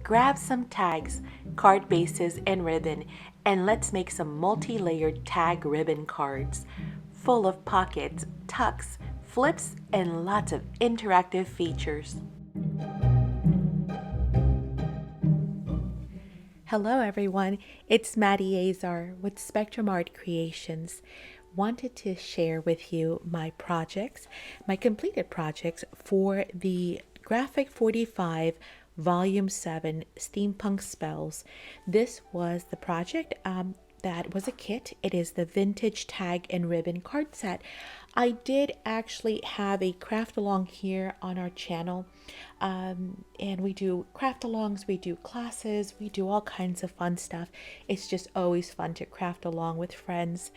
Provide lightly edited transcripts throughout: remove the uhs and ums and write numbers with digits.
Grab some tags, card bases, and ribbon, and let's make some multi-layered tag ribbon cards, full of pockets, tucks, flips, and lots of interactive features. Hello everyone, it's Madi with Spectrum Art Creations. Wanted to share with you my projects, my completed projects for the Graphic 45 Volume 7 Steampunk Spells. This was the project that was a kit. It is the vintage tag and ribbon card set. I did actually have a craft along here on our channel, and we do craft alongs, we do classes, we do all kinds of fun stuff. It's just always fun to craft along with friends.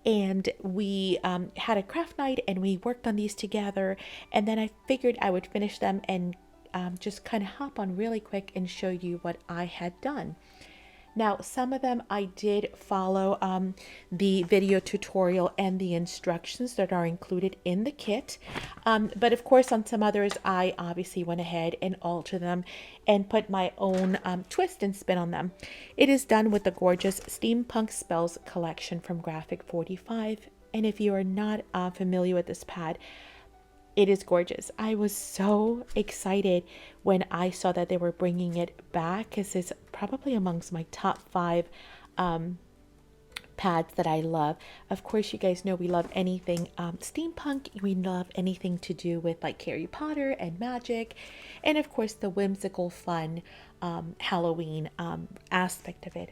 And we had a craft night and we worked on these together, and then I figured I would finish them and just kind of hop on really quick and show you what I had done. Now, some of them I did follow the video tutorial and the instructions that are included in the kit. But of course, on some others, I obviously went ahead and altered them and put my own twist and spin on them. It is done with the gorgeous Steampunk Spells collection from Graphic 45. And if you are not familiar with this pad, it is gorgeous. I was so excited when I saw that they were bringing it back, because it's probably amongst my top 5 pads that I love. Of course, you guys know we love anything steampunk. We love anything to do with like Harry Potter and magic, and of course the whimsical, fun Halloween aspect of it.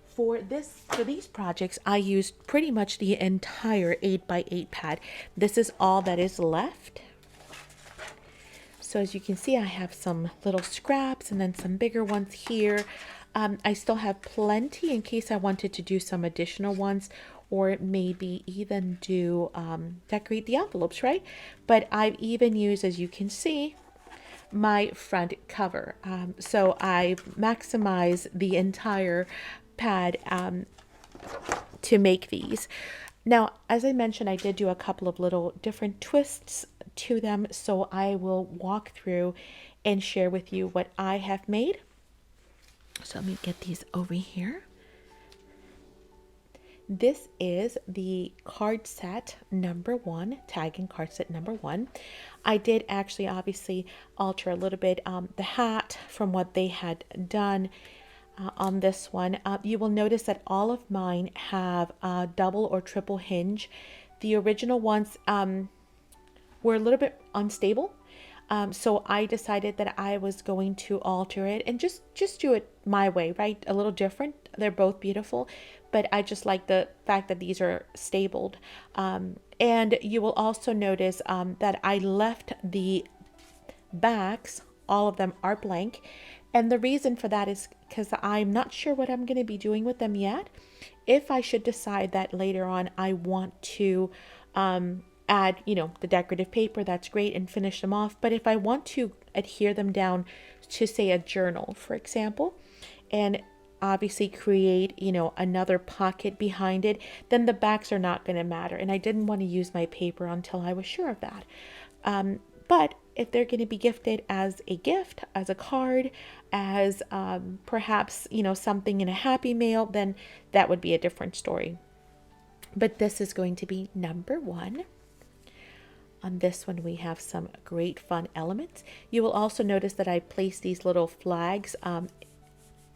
For these projects, I used pretty much the entire 8x8 pad. This is all that is left. So as you can see, I have some little scraps and then some bigger ones here. I still have plenty in case I wanted to do some additional ones, or maybe even do decorate the envelopes, right? But I've even used, as you can see, my front cover. So I maximize the entire pad to make these. Now, as I mentioned, I did do a couple of little different twists to them, so I will walk through and share with you what I have made. So let me get these over here. This is the card set number 1, tag and card set number 1. I did actually obviously alter a little bit the hat from what they had done on this one. You will notice that all of mine have double or triple hinge. The original ones were a little bit unstable, so I decided that I was going to alter it and just do it my way, right? A little different. They're both beautiful, but I just like the fact that these are stabled. And you will also notice that I left the backs, all of them are blank. And the reason for that is because I'm not sure what I'm going to be doing with them yet. If I should decide that later on I want to add, the decorative paper, that's great, and finish them off. But if I want to adhere them down to, say, a journal, for example, and obviously create, another pocket behind it, then the backs are not going to matter. And I didn't want to use my paper until I was sure of that. But if they're going to be gifted as a gift, as a card, as perhaps, something in a Happy Mail, then that would be a different story. But this is going to be number 1. On this one, we have some great fun elements. You will also notice that I place these little flags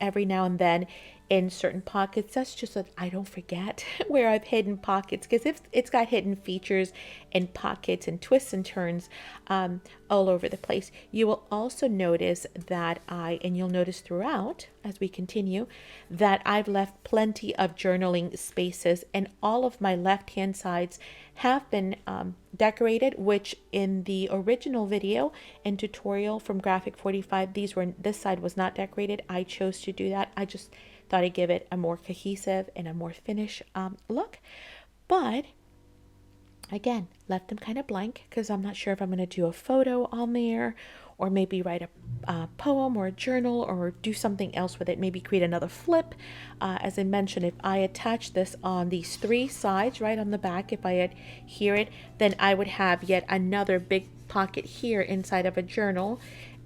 every now and then in certain pockets. That's just so that I don't forget where I've hidden pockets, because if it's got hidden features and pockets and twists and turns all over the place. You will also notice that and you'll notice throughout as we continue, that I've left plenty of journaling spaces, and all of my left hand sides have been decorated, which in the original video and tutorial from Graphic 45, this side was not decorated. I chose to do that. I just thought I'd give it a more cohesive and a more finished look. But again, left them kind of blank because I'm not sure if I'm going to do a photo on there, or maybe write a poem or a journal, or do something else with it, maybe create another flip. As I mentioned, if I attach this on these 3 sides, right on the back, if I adhere it, then I would have yet another big pocket here inside of a journal.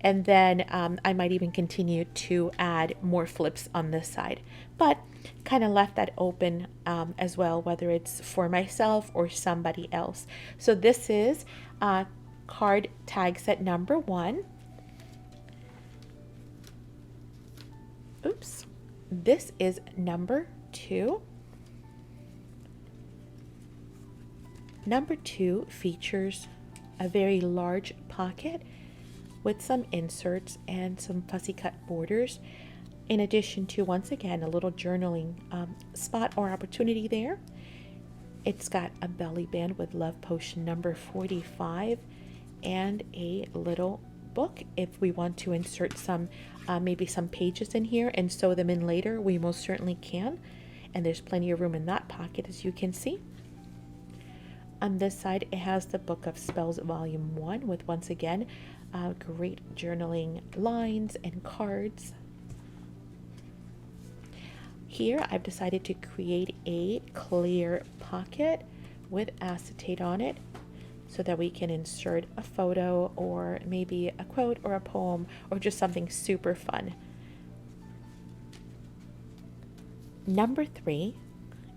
And then I might even continue to add more flips on this side, but kind of left that open as well, whether it's for myself or somebody else. So this is card tag set number 1. Oops. This is number 2. Number 2 features a very large pocket with some inserts and some fussy cut borders, in addition to, once again, a little journaling spot or opportunity there. It's got a belly band with Love Potion number 45 and a little book. If we want to insert some, maybe some pages in here and sew them in later, we most certainly can. And there's plenty of room in that pocket, as you can see. On this side, it has the Book of Spells Volume 1 with, once again, great journaling lines and cards. Here, I've decided to create a clear pocket with acetate on it so that we can insert a photo or maybe a quote or a poem or just something super fun. Number 3,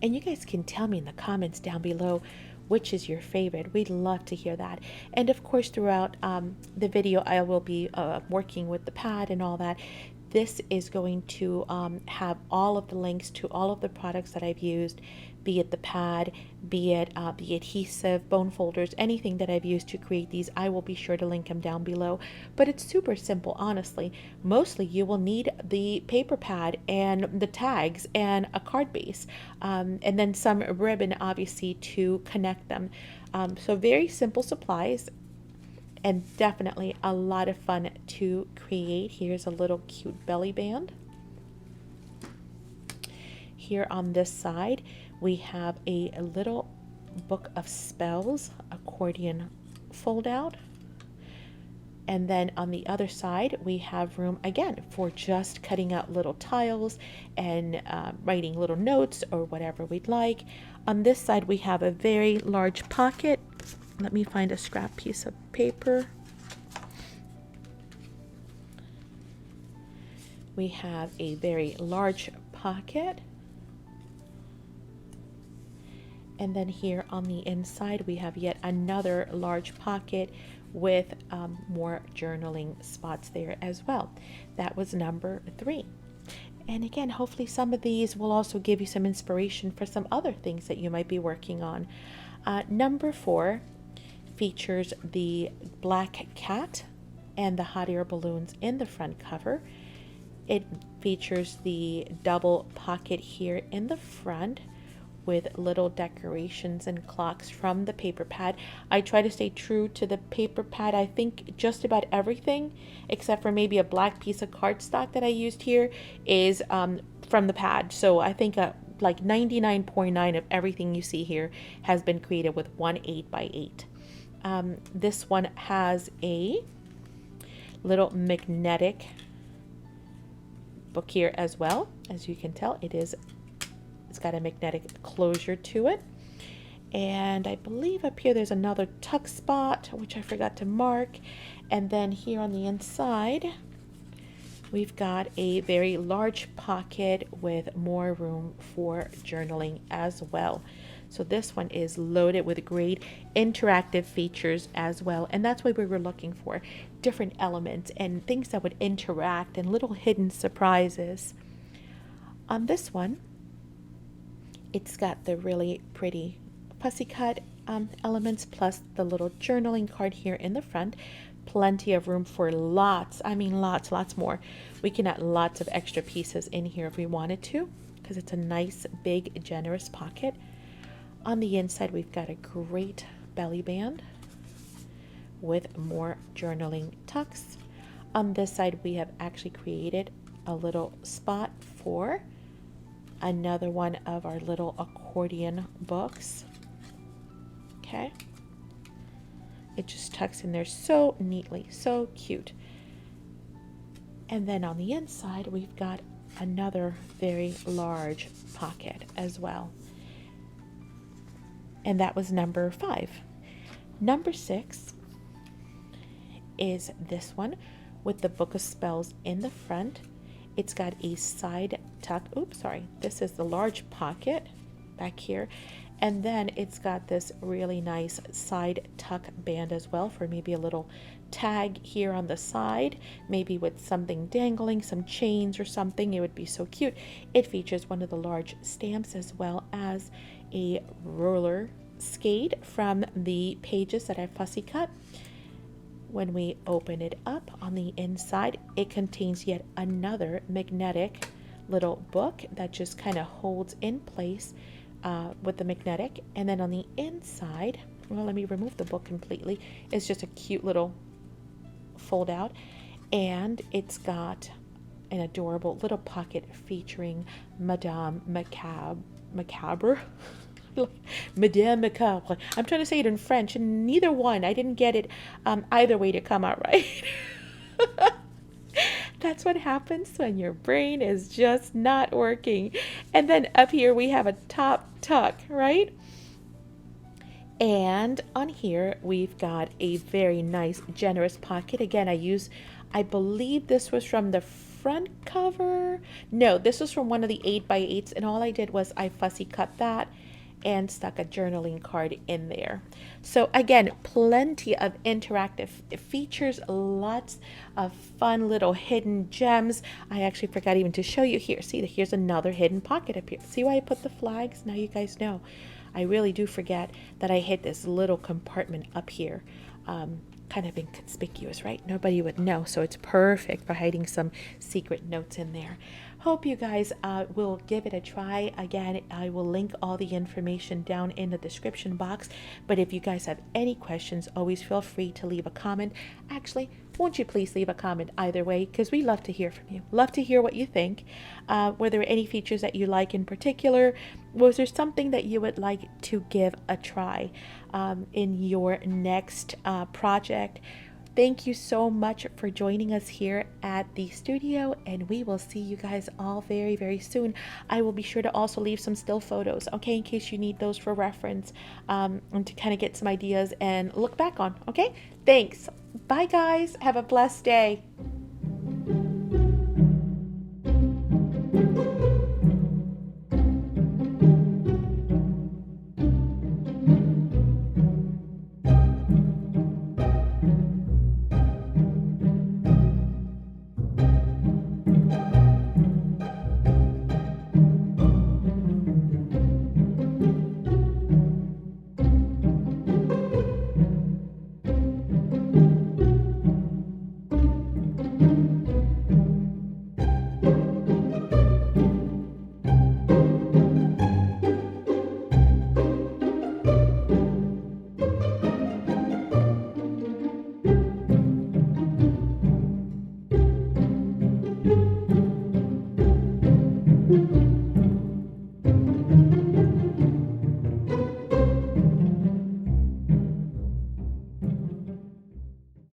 and you guys can tell me in the comments down below which is your favorite. We'd love to hear that. And of course, throughout the video, I will be working with the pad and all that. This is going to have all of the links to all of the products that I've used, be it the pad, be it the adhesive, bone folders, anything that I've used to create these. I will be sure to link them down below. But it's super simple, honestly. Mostly you will need the paper pad and the tags and a card base, and then some ribbon, obviously, to connect them. So very simple supplies. And definitely a lot of fun to create. Here's a little cute belly band. Here on this side, we have a little Book of Spells accordion fold out. And then on the other side, we have room again for just cutting out little tiles and writing little notes or whatever we'd like. On this side, we have a very large pocket. Let me find a scrap piece of paper. We have a very large pocket. And then here on the inside, we have yet another large pocket with more journaling spots there as well. That was number 3. And again, hopefully some of these will also give you some inspiration for some other things that you might be working on. Number 4 features the black cat and the hot air balloons in the front cover. It features the double pocket here in the front with little decorations and clocks from the paper pad. I try to stay true to the paper pad. I think just about everything, except for maybe a black piece of cardstock that I used here, is from the pad. So I think like 99.9% of everything you see here has been created with one 8x8. This one has a little magnetic book here as well. As you can tell, it's got a magnetic closure to it. And I believe up here there's another tuck spot, which I forgot to mark. And then here on the inside, we've got a very large pocket with more room for journaling as well. So this one is loaded with great interactive features as well. And that's what we were looking for. Different elements and things that would interact and little hidden surprises. On this one, it's got the really pretty fussy cut elements plus the little journaling card here in the front. Plenty of room for lots more. We can add lots of extra pieces in here if we wanted to, because it's a nice, big, generous pocket. On the inside, we've got a great belly band with more journaling tucks. On this side, we have actually created a little spot for another one of our little accordion books. Okay. It just tucks in there so neatly, so cute. And then on the inside, we've got another very large pocket as well. And that was number 5. Number 6 is this one, with the book of spells in the front. It's got a side tuck. Oops, sorry. This is the large pocket back here. And then it's got this really nice side tuck band as well for maybe a little tag here on the side, maybe with something dangling, some chains or something. It would be so cute. It features one of the large stamps as well as a roller skate from the pages that I fussy cut. When we open it up on the inside, it contains yet another magnetic little book that just kind of holds in place with the magnetic. And then on the inside, well, let me remove the book completely. It's just a cute little fold out, and it's got an adorable little pocket featuring Madame Macabre. Madame Macabre. I'm trying to say it in French, and neither one. I didn't get it either way to come out right. That's what happens when your brain is just not working. And then up here we have a top tuck, right? And on here we've got a very nice generous pocket. Again, I believe this was from the front cover. No, this was from one of the 8x8s, and all I did was I fussy cut that and stuck a journaling card in there. So again, plenty of interactive features, lots of fun little hidden gems. I actually forgot even to show you here. See, here's another hidden pocket up here. See why I put the flags? Now you guys know. I really do forget that I hid this little compartment up here. Kind of inconspicuous, right? Nobody would know, so it's perfect for hiding some secret notes in there. Hope you guys will give it a try. Again, I will link all the information down in the description box, but if you guys have any questions, always feel free to leave a comment. Actually, won't you please leave a comment either way, because we love to hear from you. Love to hear what you think. Were there any features that you like in particular? Was there something that you would like to give a try in your next project? Thank you so much for joining us here at the studio, and we will see you guys all very, very soon. I will be sure to also leave some still photos, okay, in case you need those for reference, and to kind of get some ideas and look back on, okay? Thanks. Bye, guys. Have a blessed day.